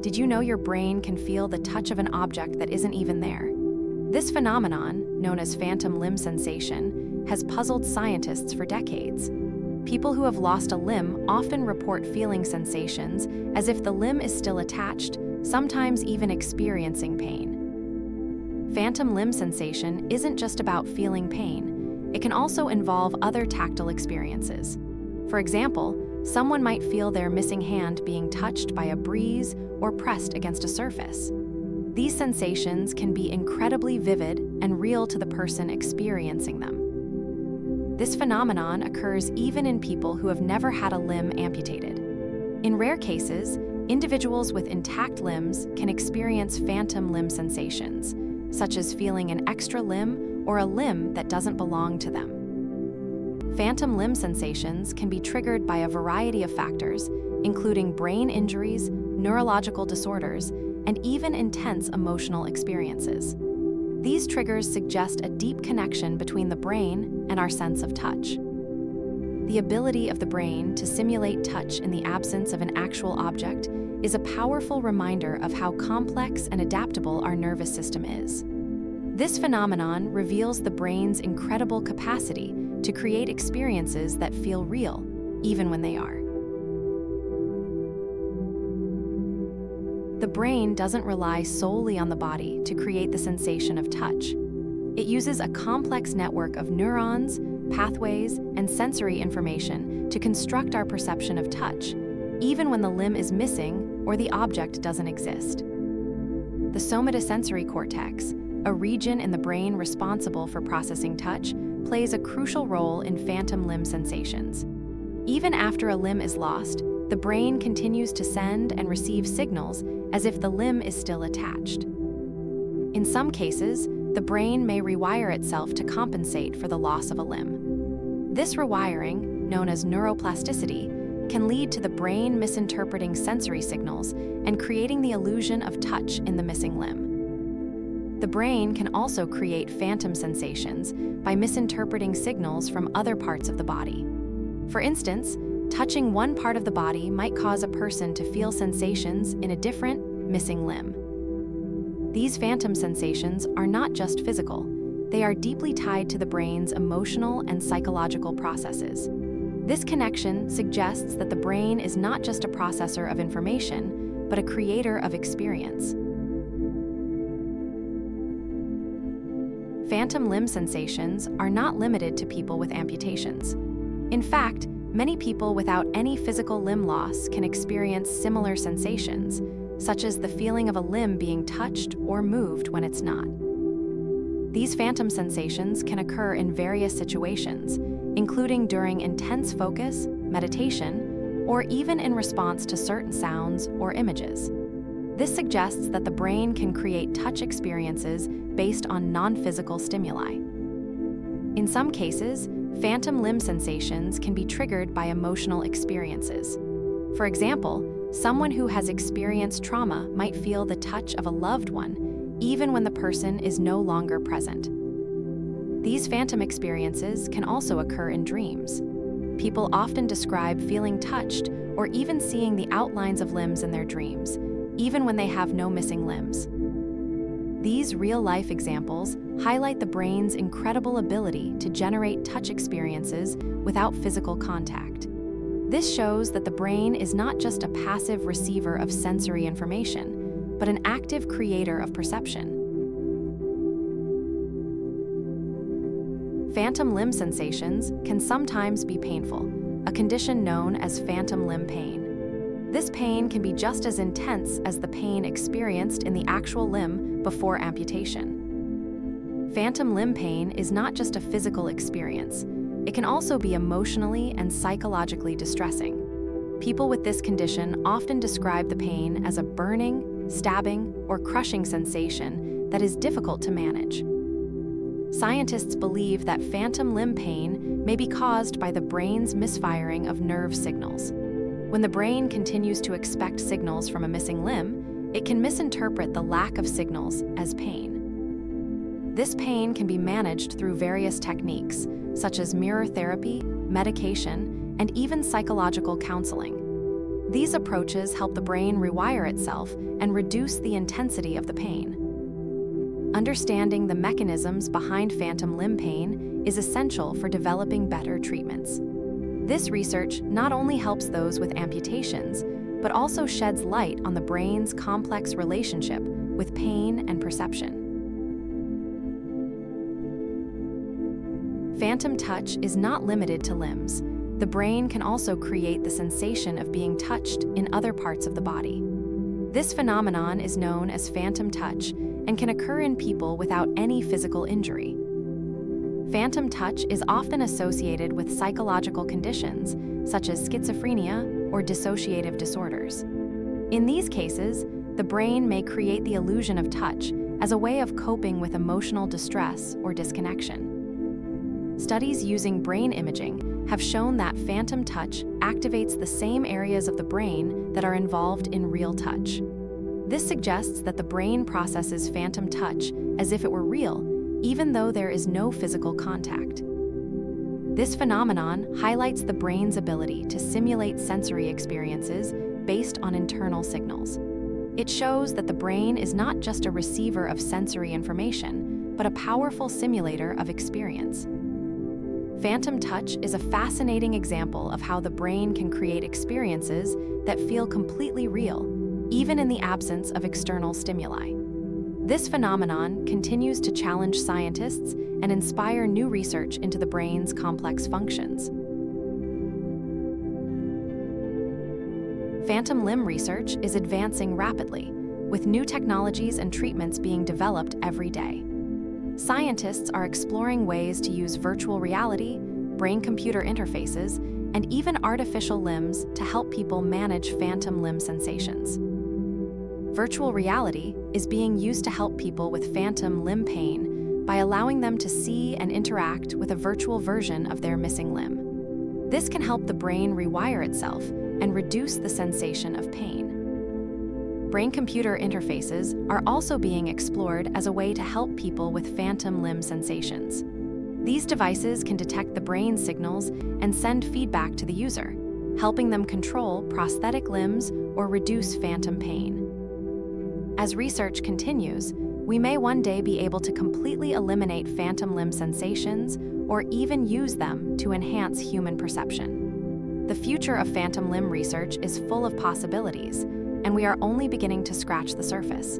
Did you know your brain can feel the touch of an object that isn't even there? This phenomenon, known as phantom limb sensation, has puzzled scientists for decades. People who have lost a limb often report feeling sensations as if the limb is still attached, sometimes even experiencing pain. Phantom limb sensation isn't just about feeling pain. It can also involve other tactile experiences. For example, someone might feel their missing hand being touched by a breeze or pressed against a surface. These sensations can be incredibly vivid and real to the person experiencing them. This phenomenon occurs even in people who have never had a limb amputated. In rare cases, individuals with intact limbs can experience phantom limb sensations, such as feeling an extra limb or a limb that doesn't belong to them. Phantom limb sensations can be triggered by a variety of factors, including brain injuries, neurological disorders, and even intense emotional experiences. These triggers suggest a deep connection between the brain and our sense of touch. The ability of the brain to simulate touch in the absence of an actual object is a powerful reminder of how complex and adaptable our nervous system is. This phenomenon reveals the brain's incredible capacity to create experiences that feel real, even when they are. The brain doesn't rely solely on the body to create the sensation of touch. It uses a complex network of neurons, pathways, and sensory information to construct our perception of touch, even when the limb is missing or the object doesn't exist. The somatosensory cortex, a region in the brain responsible for processing touch, plays a crucial role in phantom limb sensations. Even after a limb is lost, the brain continues to send and receive signals as if the limb is still attached. In some cases, the brain may rewire itself to compensate for the loss of a limb. This rewiring, known as neuroplasticity, can lead to the brain misinterpreting sensory signals and creating the illusion of touch in the missing limb. The brain can also create phantom sensations by misinterpreting signals from other parts of the body. For instance, touching one part of the body might cause a person to feel sensations in a different, missing limb. These phantom sensations are not just physical. They are deeply tied to the brain's emotional and psychological processes. This connection suggests that the brain is not just a processor of information, but a creator of experience. Phantom limb sensations are not limited to people with amputations. In fact, many people without any physical limb loss can experience similar sensations, such as the feeling of a limb being touched or moved when it's not. These phantom sensations can occur in various situations, including during intense focus, meditation, or even in response to certain sounds or images. This suggests that the brain can create touch experiences based on non-physical stimuli. In some cases, phantom limb sensations can be triggered by emotional experiences. For example, someone who has experienced trauma might feel the touch of a loved one, even when the person is no longer present. These phantom experiences can also occur in dreams. People often describe feeling touched or even seeing the outlines of limbs in their dreams, even when they have no missing limbs. These real-life examples highlight the brain's incredible ability to generate touch experiences without physical contact. This shows that the brain is not just a passive receiver of sensory information, but an active creator of perception. Phantom limb sensations can sometimes be painful, a condition known as phantom limb pain. This pain can be just as intense as the pain experienced in the actual limb before amputation. Phantom limb pain is not just a physical experience. It can also be emotionally and psychologically distressing. People with this condition often describe the pain as a burning, stabbing, or crushing sensation that is difficult to manage. Scientists believe that phantom limb pain may be caused by the brain's misfiring of nerve signals. When the brain continues to expect signals from a missing limb, it can misinterpret the lack of signals as pain. This pain can be managed through various techniques, such as mirror therapy, medication, and even psychological counseling. These approaches help the brain rewire itself and reduce the intensity of the pain. Understanding the mechanisms behind phantom limb pain is essential for developing better treatments. This research not only helps those with amputations, but also sheds light on the brain's complex relationship with pain and perception. Phantom touch is not limited to limbs. The brain can also create the sensation of being touched in other parts of the body. This phenomenon is known as phantom touch and can occur in people without any physical injury. Phantom touch is often associated with psychological conditions such as schizophrenia or dissociative disorders. In these cases, the brain may create the illusion of touch as a way of coping with emotional distress or disconnection. Studies using brain imaging have shown that phantom touch activates the same areas of the brain that are involved in real touch. This suggests that the brain processes phantom touch as if it were real, even though there is no physical contact. This phenomenon highlights the brain's ability to simulate sensory experiences based on internal signals. It shows that the brain is not just a receiver of sensory information, but a powerful simulator of experience. Phantom touch is a fascinating example of how the brain can create experiences that feel completely real, even in the absence of external stimuli. This phenomenon continues to challenge scientists and inspire new research into the brain's complex functions. Phantom limb research is advancing rapidly, with new technologies and treatments being developed every day. Scientists are exploring ways to use virtual reality, brain-computer interfaces, and even artificial limbs to help people manage phantom limb sensations. Virtual reality is being used to help people with phantom limb pain by allowing them to see and interact with a virtual version of their missing limb. This can help the brain rewire itself and reduce the sensation of pain. Brain-computer interfaces are also being explored as a way to help people with phantom limb sensations. These devices can detect the brain signals and send feedback to the user, helping them control prosthetic limbs or reduce phantom pain. As research continues, we may one day be able to completely eliminate phantom limb sensations or even use them to enhance human perception. The future of phantom limb research is full of possibilities, and we are only beginning to scratch the surface.